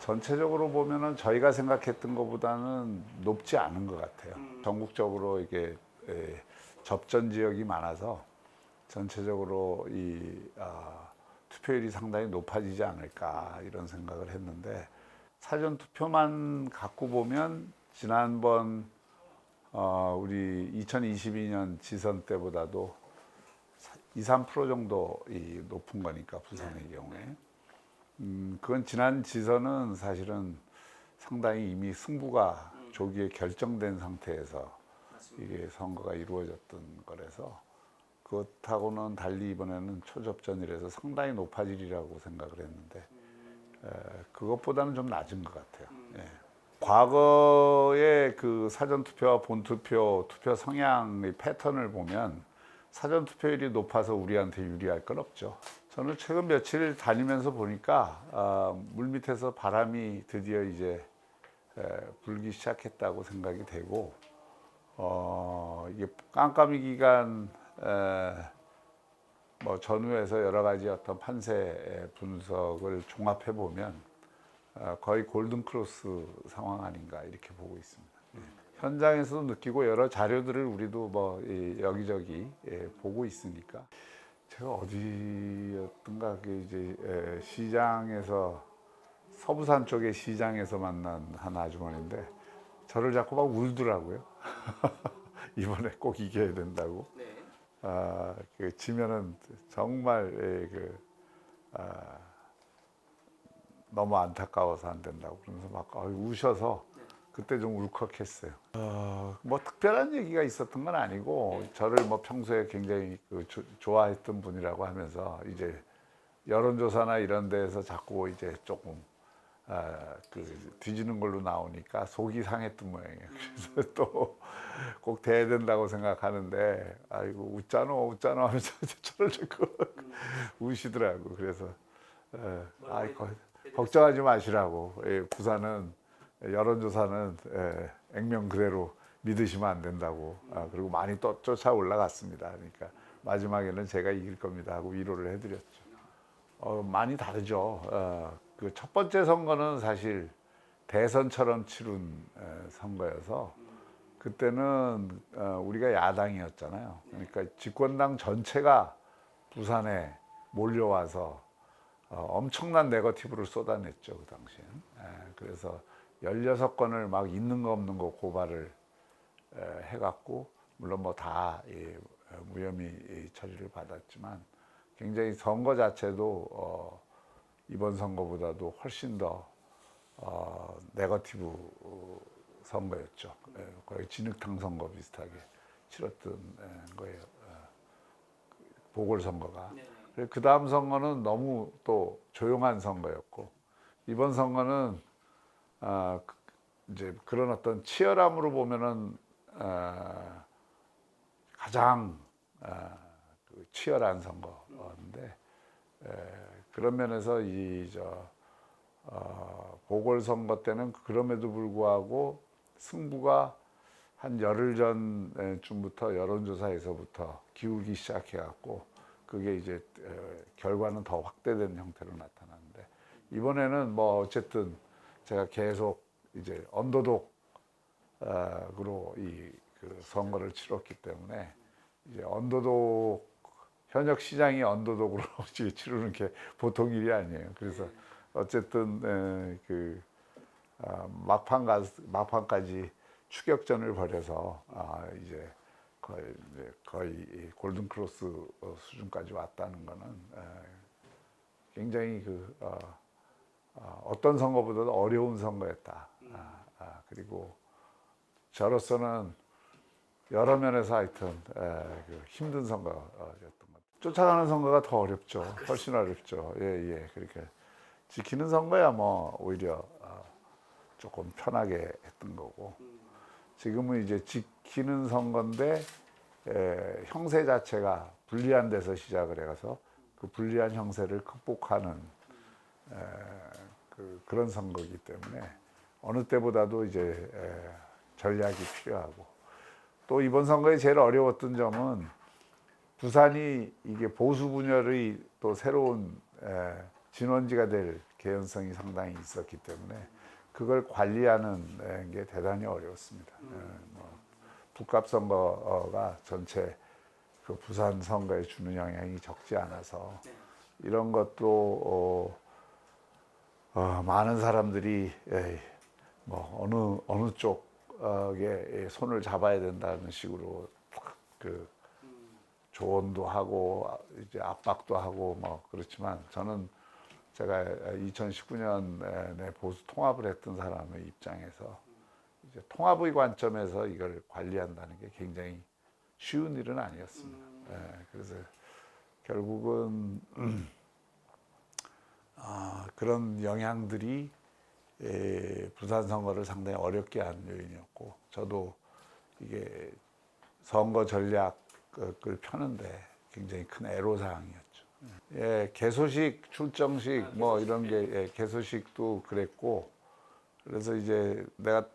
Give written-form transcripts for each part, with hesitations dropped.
전체적으로 보면은 저희가 생각했던 것보다는 높지 않은 것 같아요. 전국적으로 이게 접전 지역이 많아서 전체적으로 투표율이 상당히 높아지지 않을까 이런 생각을 했는데, 사전 투표만 갖고 보면 지난번 우리 2022년 지선 때보다도 2~3% 정도 높은 거니까, 부산의 경우에. 그건 지난 지선은 사실은 상당히 이미 승부가 조기에 결정된 상태에서 이게 선거가 이루어졌던 거라서, 그것하고는 달리 이번에는 초접전이라서 상당히 높아지리라고 생각을 했는데, 그것보다는 좀 낮은 것 같아요. 예. 과거의 그 사전투표와 본투표, 투표 성향의 패턴을 보면 사전 투표율이 높아서 우리한테 유리할 건 없죠. 저는 최근 며칠 다니면서 보니까 물밑에서 바람이 드디어 이제 불기 시작했다고 생각이 되고, 이게 깜깜이 기간 뭐 전후에서 여러 가지 어떤 판세 분석을 종합해 보면 거의 골든 크로스 상황 아닌가 이렇게 보고 있습니다. 현장에서도 느끼고 여러 자료들을 우리도 뭐 여기저기 보고 있으니까. 제가 어디였던가 이제 시장에서, 서부산 쪽의 시장에서 만난 한 아주머니인데 저를 자꾸 막 울더라고요. 이번에 꼭 이겨야 된다고. 지면은 정말 너무 안타까워서 안 된다고 그러면서 막 우셔서 그때 좀 울컥했어요. 뭐 특별한 얘기가 있었던 건 아니고, 저를 뭐 평소에 굉장히 좋아했던 분이라고 하면서 이제 여론조사나 이런 데에서 자꾸 이제 조금 뒤지는 걸로 나오니까 속이 상했던 모양이에요. 그래서 또 꼭 돼야 된다고 생각하는데, 아이고 웃잖아 하면서 저를 자꾸 우시더라고. 그래서 걱정하지 마시라고. 부산은 여론조사는 액면 그대로 믿으시면 안 된다고. 그리고 많이 또 쫓아 올라갔습니다. 그러니까 마지막에는 제가 이길 겁니다 하고 위로를 해드렸죠. 많이 다르죠. 그 첫 번째 선거는 사실 대선처럼 치른 선거여서, 그때는 우리가 야당이었잖아요. 그러니까 집권당 전체가 부산에 몰려와서 엄청난 네거티브를 쏟아냈죠, 그 당시엔. 그래서 16건을 막 있는 거 없는 거 고발을 해갖고, 물론 뭐 다 무혐의 처리를 받았지만, 굉장히 선거 자체도 이번 선거보다도 훨씬 더 네거티브 선거였죠. 거의 진흙탕 선거 비슷하게 치렀던 거예요. 보궐선거가. 그 다음 선거는 너무 또 조용한 선거였고, 이번 선거는 이제 그런 어떤 치열함으로 보면은 가장 치열한 선거인데, 그런 면에서 보궐선거 때는 그럼에도 불구하고 승부가 한 열흘 전쯤부터 여론조사에서부터 기울기 시작해갖고, 그게 이제 결과는 더 확대된 형태로 나타나는데, 이번에는 뭐 어쨌든 제가 계속 이제 언더독으로 그 선거를 치렀기 때문에, 이제 현역 시장이 언더독으로 치르는 게 보통 일이 아니에요. 그래서 어쨌든 막판까지 추격전을 벌여서 이제 거의 골든 크로스 수준까지 왔다는 거는 굉장히 어떤 선거보다도 어려운 선거였다. 그리고 저로서는 여러 면에서 하여튼 힘든 선거였던 것 같아요. 쫓아가는 선거가 더 어렵죠. 훨씬 어렵죠. 예. 그러니까 지키는 선거야 뭐 오히려 조금 편하게 했던 거고, 지금은 이제 지키는 선거인데 형세 자체가 불리한 데서 시작을 해서 그 불리한 형세를 극복하는 그런 선거이기 때문에 어느 때보다도 이제 전략이 필요하고, 또 이번 선거에 제일 어려웠던 점은 부산이 이게 보수 분열의 또 새로운 진원지가 될 개연성이 상당히 있었기 때문에 그걸 관리하는 게 대단히 어려웠습니다. 뭐 북갑 선거가 전체 그 부산 선거에 주는 영향이 적지 않아서 이런 것도 많은 사람들이 뭐 어느 쪽에 손을 잡아야 된다는 식으로 그 조언도 하고 이제 압박도 하고 뭐 그렇지만 저는 제가 2019년에 보수 통합을 했던 사람의 입장에서 이제 통합의 관점에서 이걸 관리한다는 게 굉장히 쉬운 일은 아니었습니다. 그래서 결국은 그런 영향들이 부산 선거를 상당히 어렵게 한 요인이었고 저도 이게 선거 전략을 펴는데 굉장히 큰 애로사항이었죠. 개소식, 출정식 뭐 이런 게 개소식도 그랬고 그래서 이제 내가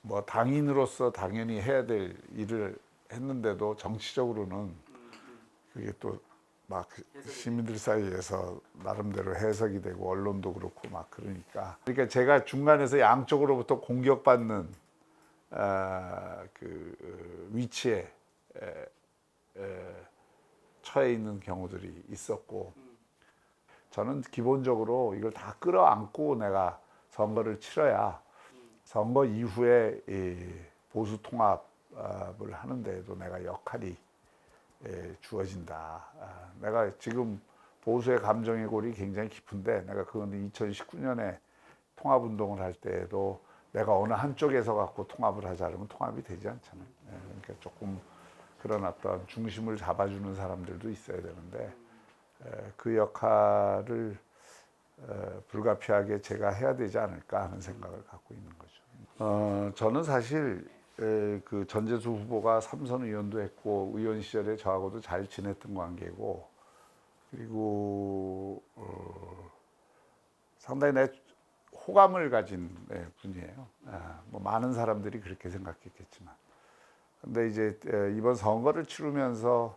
뭐 당인으로서 당연히 해야 될 일을 했는데도 정치적으로는 그게 또 막 시민들 사이에서 나름대로 해석이 되고 언론도 그렇고 막 그러니까 제가 중간에서 양쪽으로부터 공격받는 그 위치에 처해 있는 경우들이 있었고 저는 기본적으로 이걸 다 끌어안고 내가 선거를 치러야 선거 이후에 이 보수 통합을 하는 데에도 내가 역할이 주어진다. 내가 지금 보수의 감정의 골이 굉장히 깊은데 내가 그건 2019년에 통합운동을 할 때에도 내가 어느 한쪽에서 갖고 통합을 하자 그러면 통합이 되지 않잖아요. 그러니까 조금 그런 어떤 중심을 잡아주는 사람들도 있어야 되는데 그 역할을 불가피하게 제가 해야 되지 않을까 하는 생각을 갖고 있는 거죠. 저는 사실 그 전재수 후보가 삼선 의원도 했고 의원 시절에 저하고도 잘 지냈던 관계고 그리고 상당히 내 호감을 가진 분이에요. 뭐 많은 사람들이 그렇게 생각했겠지만 근데 이제 이번 선거를 치르면서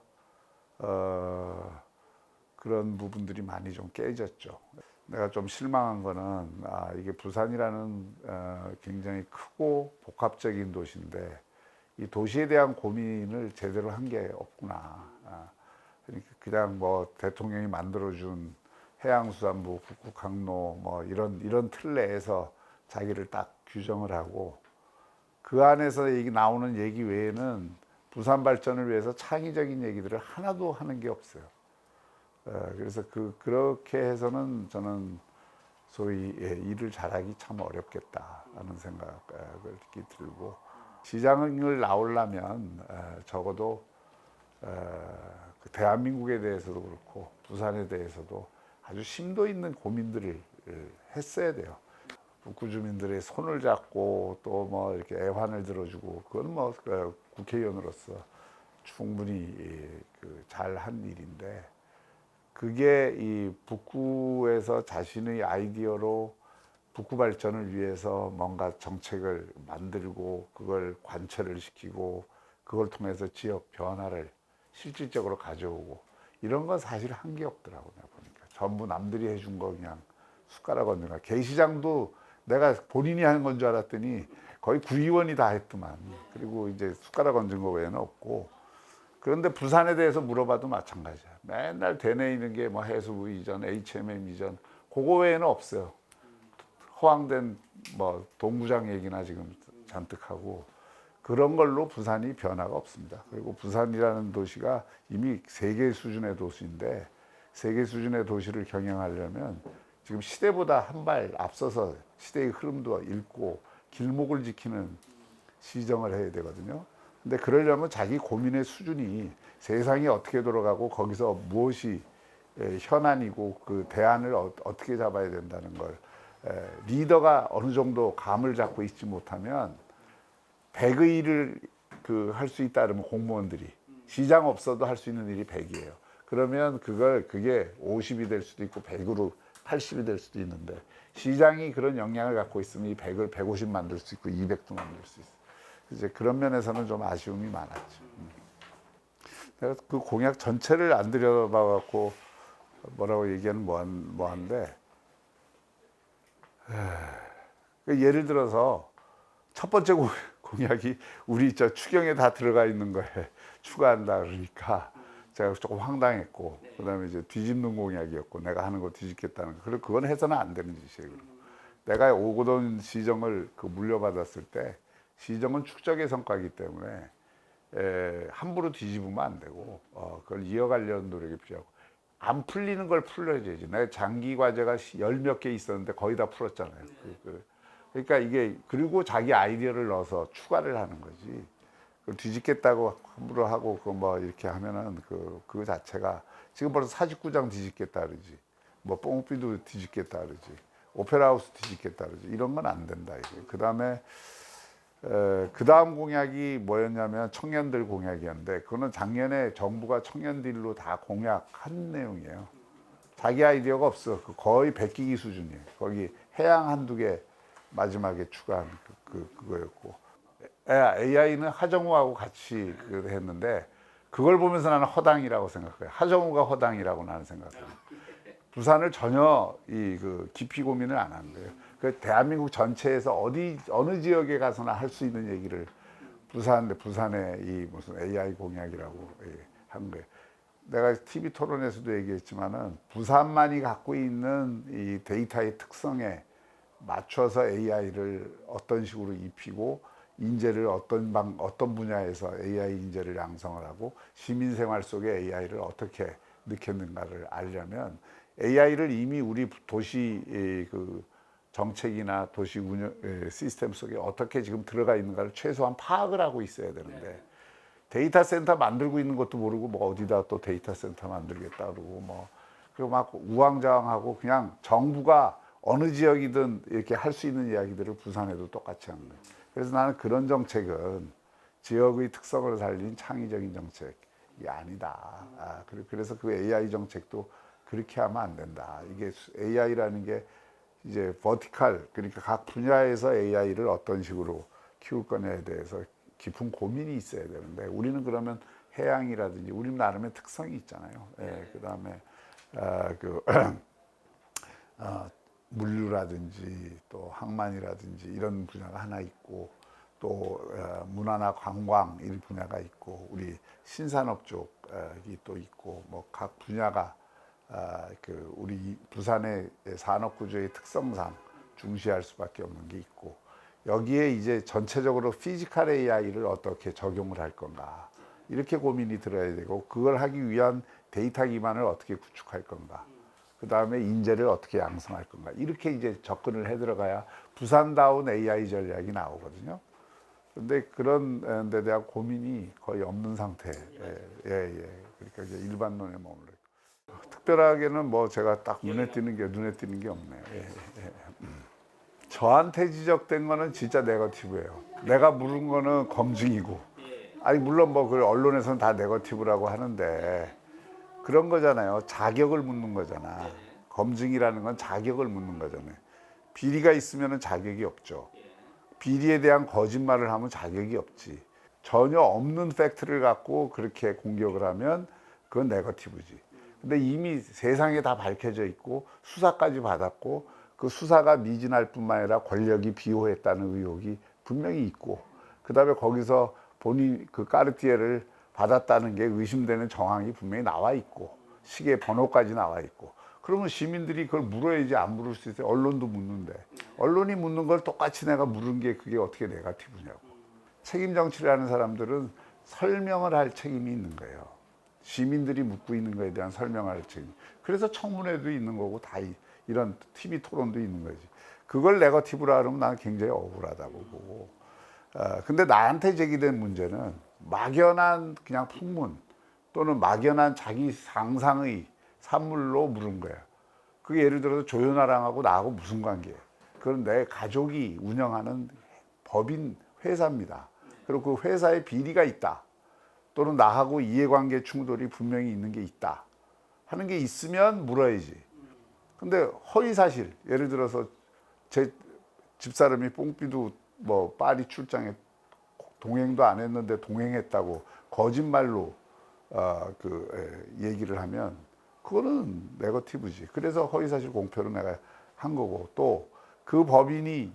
그런 부분들이 많이 좀 깨졌죠. 내가 좀 실망한 거는 이게 부산이라는 굉장히 크고 복합적인 도시인데 이 도시에 대한 고민을 제대로 한 게 없구나. 그러니까 그냥 뭐 대통령이 만들어준 해양수산부, 북극항로 뭐 이런 틀 내에서 자기를 딱 규정을 하고 그 안에서 나오는 얘기 외에는 부산 발전을 위해서 창의적인 얘기들을 하나도 하는 게 없어요. 그래서 그렇게 해서는 저는 소위 일을 잘하기 참 어렵겠다라는 생각이 들고 시장을 나오려면 적어도 그 대한민국에 대해서도 그렇고 부산에 대해서도 아주 심도 있는 고민들을 했어야 돼요. 북구 주민들의 손을 잡고 또 뭐 이렇게 애환을 들어주고 그건 뭐 국회의원으로서 충분히 잘한 일인데 그게 이 북구에서 자신의 아이디어로 북구 발전을 위해서 뭔가 정책을 만들고 그걸 관철을 시키고 그걸 통해서 지역 변화를 실질적으로 가져오고 이런 건 사실 한 게 없더라고 내가 보니까 전부 남들이 해준 거 그냥 숟가락 얹는 거. 개시장도 내가 본인이 하는 건 줄 알았더니 거의 구의원이 다 했더만. 그리고 이제 숟가락 얹은 거 외에는 없고. 그런데 부산에 대해서 물어봐도 마찬가지야. 맨날 되뇌이는 게 뭐 해수부 이전, HMM 이전, 그거 외에는 없어요. 허황된 뭐 동구장 얘기나 지금 잔뜩 하고 그런 걸로 부산이 변화가 없습니다. 그리고 부산이라는 도시가 이미 세계 수준의 도시인데 세계 수준의 도시를 경영하려면 지금 시대보다 한 발 앞서서 시대의 흐름도 읽고 길목을 지키는 시정을 해야 되거든요. 근데 그러려면 자기 고민의 수준이 세상이 어떻게 돌아가고 거기서 무엇이 현안이고 그 대안을 어떻게 잡아야 된다는 걸 리더가 어느 정도 감을 잡고 있지 못하면 100의 일을 할 수 있다 그러면 공무원들이 시장 없어도 할 수 있는 일이 100이에요. 그러면 그게 50이 될 수도 있고 100으로 80이 될 수도 있는데 시장이 그런 역량을 갖고 있으면 이 100을 150 만들 수 있고 200도 만들 수 있어요. 이제 그런 면에서는 좀 아쉬움이 많았죠. 내가 그 공약 전체를 안 들여다봐 갖고 뭐라고 얘기하는 뭐한데 예를 들어서 첫 번째 공약이 우리 저 추경에 다 들어가 있는 거에 추가한다 그러니까 제가 조금 황당했고, 그다음에 이제 뒤집는 공약이었고, 내가 하는 거 뒤집겠다는 거. 그리고 그건 해서는 안 되는 짓이에요. 내가 오거돈 시정을 물려받았을 때 시정은 축적의 성과이기 때문에 함부로 뒤집으면 안 되고 그걸 이어가려는 노력이 필요하고, 안 풀리는 걸 풀어야지. 내가 장기 과제가 열 몇 개 있었는데 거의 다 풀었잖아요. 그러니까 이게, 그리고 자기 아이디어를 넣어서 추가를 하는 거지. 그걸 뒤집겠다고 함부로 하고 뭐 이렇게 하면은 그거 자체가, 지금 벌써 49장 뒤집겠다 그러지. 뭐 뽕삐도 뒤집겠다 그러지. 오페라 하우스 뒤집겠다 그러지. 이런 건 안 된다 이게. 그다음에 그다음 공약이 뭐였냐면 청년들 공약이었는데, 그거는 작년에 정부가 청년들로 다 공약한 내용이에요. 자기 아이디어가 없어. 거의 베끼기 수준이에요. 거기 해양 한두 개 마지막에 추가한 그거였고, AI는 하정우하고 같이 했는데, 그걸 보면서 나는 허당이라고 생각해요. 하정우가 허당이라고 나는 생각해요. 부산을 전혀 깊이 고민을 안 한 거예요. 그 대한민국 전체에서 어느 지역에 가서나 할 수 있는 얘기를 부산의 이 무슨 AI 공약이라고 한 거예요. 내가 TV 토론에서도 얘기했지만은, 부산만이 갖고 있는 이 데이터의 특성에 맞춰서 AI를 어떤 식으로 입히고, 인재를 어떤 분야에서 AI 인재를 양성을 하고, 시민 생활 속에 AI를 어떻게 넣겠는가를 알려면, AI를 이미 우리 도시 정책이나 도시 운영 시스템 속에 어떻게 지금 들어가 있는가를 최소한 파악을 하고 있어야 되는데, 데이터 센터 만들고 있는 것도 모르고 뭐 어디다 또 데이터 센터 만들겠다 그러고 뭐, 그리고 막 우왕좌왕하고, 그냥 정부가 어느 지역이든 이렇게 할 수 있는 이야기들을 부산에도 똑같이 하는 거예요. 그래서 나는 그런 정책은 지역의 특성을 살린 창의적인 정책이 아니다. 그래서 그 AI 정책도 그렇게 하면 안 된다. 이게 AI라는 게 이제 버티칼, 그러니까 각 분야에서 AI를 어떤 식으로 키울 거냐에 대해서 깊은 고민이 있어야 되는데, 우리는 그러면 해양이라든지 우리는 나름의 특성이 있잖아요. 그다음에 물류라든지 또 항만이라든지 이런 분야가 하나 있고, 또 문화나 관광 이 분야가 있고, 우리 신산업 쪽이 또 있고, 뭐 각 분야가 우리 부산의 산업 구조의 특성상 중시할 수밖에 없는 게 있고, 여기에 이제 전체적으로 피지컬 AI를 어떻게 적용을 할 건가, 이렇게 고민이 들어야 되고, 그걸 하기 위한 데이터 기반을 어떻게 구축할 건가, 그 다음에 인재를 어떻게 양성할 건가, 이렇게 이제 접근을 해 들어가야 부산다운 AI 전략이 나오거든요. 근데 그런 데 대한 고민이 거의 없는 상태. 그러니까 이제 일반론에 머물러 있고, 특별하게는 뭐 제가 딱 눈에 띄는 게 없네요. 저한테 지적된 거는 진짜 네거티브예요. 내가 물은 거는 검증이고, 아니 물론 뭐 그 언론에서는 다 네거티브라고 하는데, 그런 거잖아요. 자격을 묻는 거잖아. 검증이라는 건 자격을 묻는 거잖아요. 비리가 있으면 자격이 없죠. 비리에 대한 거짓말을 하면 자격이 없지. 전혀 없는 팩트를 갖고 그렇게 공격을 하면 그건 네거티브지. 근데 이미 세상에 다 밝혀져 있고 수사까지 받았고, 그 수사가 미진할 뿐만 아니라 권력이 비호했다는 의혹이 분명히 있고, 그 다음에 거기서 본인 그 까르띠에를 받았다는 게 의심되는 정황이 분명히 나와 있고, 시계 번호까지 나와 있고, 그러면 시민들이 그걸 물어야지. 안 물을 수 있어요. 언론도 묻는데, 언론이 묻는 걸 똑같이 내가 물은 게 그게 어떻게 네거티브냐고. 책임 정치를 하는 사람들은 설명을 할 책임이 있는 거예요. 시민들이 묻고 있는 거에 대한 설명할 책임. 그래서 청문회도 있는 거고, 다 이런 TV 토론도 있는 거지. 그걸 네거티브라 그러면 나는 굉장히 억울하다고 보고. 근데 나한테 제기된 문제는 막연한 그냥 풍문 또는 막연한 자기 상상의 산물로 물은 거야. 그게 예를 들어서 조현아랑하고 나하고 무슨 관계예요? 그건 내 가족이 운영하는 법인 회사입니다. 그리고 그 회사에 비리가 있다, 또는 나하고 이해관계 충돌이 분명히 있는 게 있다 하는 게 있으면 물어야지. 근데 허위사실, 예를 들어서 제 집사람이 뽕삐도 뭐 파리 출장에 동행도 안 했는데 동행했다고 거짓말로 얘기를 하면 그거는 네거티브지. 그래서 허위사실 공표를 내가 한 거고, 또 그 법인이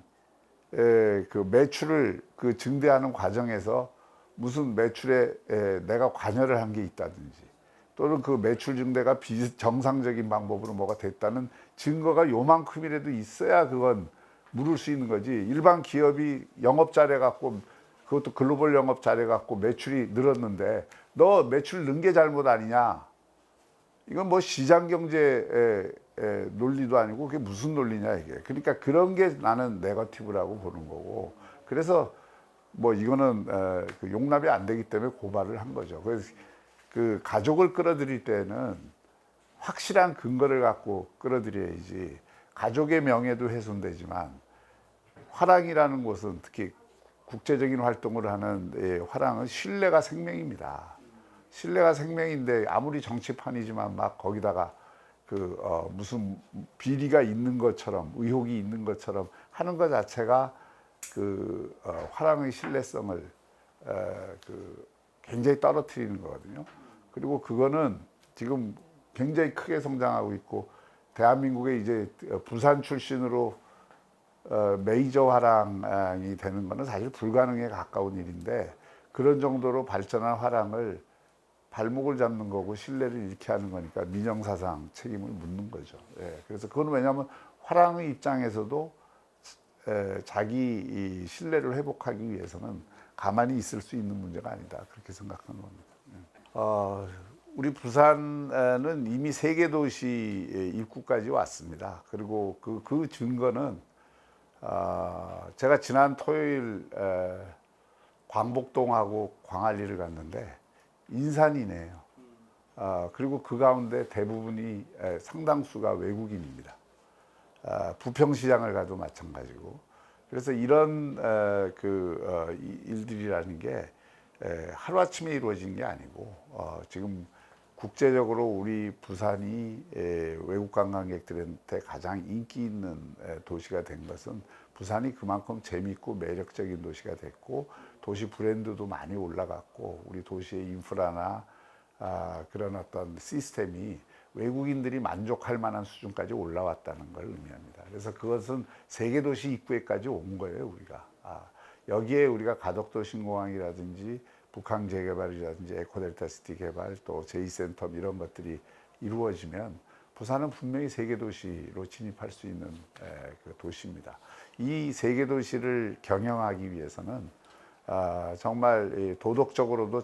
그 매출을 그 증대하는 과정에서 무슨 매출에 내가 관여를 한 게 있다든지 또는 그 매출 증대가 비정상적인 방법으로 뭐가 됐다는 증거가 요만큼이라도 있어야 그건 물을 수 있는 거지. 일반 기업이 영업 잘해갖고 그것도 글로벌 영업 잘해갖고 매출이 늘었는데 너 매출 는 게 잘못 아니냐? 이건 뭐 시장 경제 논리도 아니고 그게 무슨 논리냐 이게. 그러니까 그런 게 나는 네거티브라고 보는 거고. 그래서 뭐 이거는 그 용납이 안 되기 때문에 고발을 한 거죠. 그래서 그 가족을 끌어들일 때는 확실한 근거를 갖고 끌어들여야지. 가족의 명예도 훼손되지만 화랑이라는 곳은 특히 국제적인 활동을 하는 화랑은 신뢰가 생명입니다. 신뢰가 생명인데 아무리 정치판이지만 막 거기다가 그 무슨 비리가 있는 것처럼 의혹이 있는 것처럼 하는 것 자체가 그 화랑의 신뢰성을 그 굉장히 떨어뜨리는 거거든요. 그리고 그거는 지금 굉장히 크게 성장하고 있고 대한민국에 이제 부산 출신으로 메이저 화랑이 되는 거는 사실 불가능에 가까운 일인데 그런 정도로 발전한 화랑을 발목을 잡는 거고 신뢰를 잃게 하는 거니까 민영사상 책임을 묻는 거죠. 예, 그래서 그건 왜냐하면 화랑의 입장에서도 자기 이 신뢰를 회복하기 위해서는 가만히 있을 수 있는 문제가 아니다 그렇게 생각하는 겁니다. 우리 부산은 이미 세계 도시 입구까지 왔습니다. 그리고 그 증거는 제가 지난 토요일 광복동하고 광안리를 갔는데 인산이네요. 그리고 그 가운데 대부분이 상당수가 외국인입니다. 부평시장을 가도 마찬가지고. 그래서 이런 일들이라는 게 하루아침에 이루어진 게 아니고 지금 국제적으로 우리 부산이 외국 관광객들한테 가장 인기 있는 도시가 된 것은 부산이 그만큼 재밌고 매력적인 도시가 됐고 도시 브랜드도 많이 올라갔고 우리 도시의 인프라나 그런 어떤 시스템이 외국인들이 만족할 만한 수준까지 올라왔다는 걸 의미합니다. 그래서 그것은 세계도시 입구에까지 온 거예요, 우리가. 여기에 우리가 가덕도 신공항이라든지 북한 재개발이라든지 에코델타시티 개발 또 제2센텀 이런 것들이 이루어지면 부산은 분명히 세계도시로 진입할 수 있는 그 도시입니다. 이 세계도시를 경영하기 위해서는 정말 도덕적으로도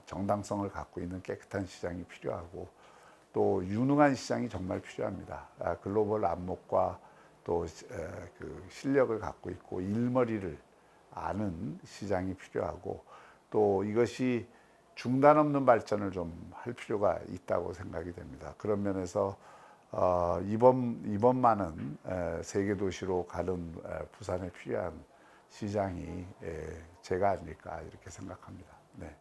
정당성을 갖고 있는 깨끗한 시장이 필요하고 또 유능한 시장이 정말 필요합니다. 글로벌 안목과 또 그 실력을 갖고 있고 일머리를 아는 시장이 필요하고 또 이것이 중단 없는 발전을 좀 할 필요가 있다고 생각이 됩니다. 그런 면에서 이번만은 세계 도시로 가는 부산에 필요한 시장이 제가 아닐까 이렇게 생각합니다. 네.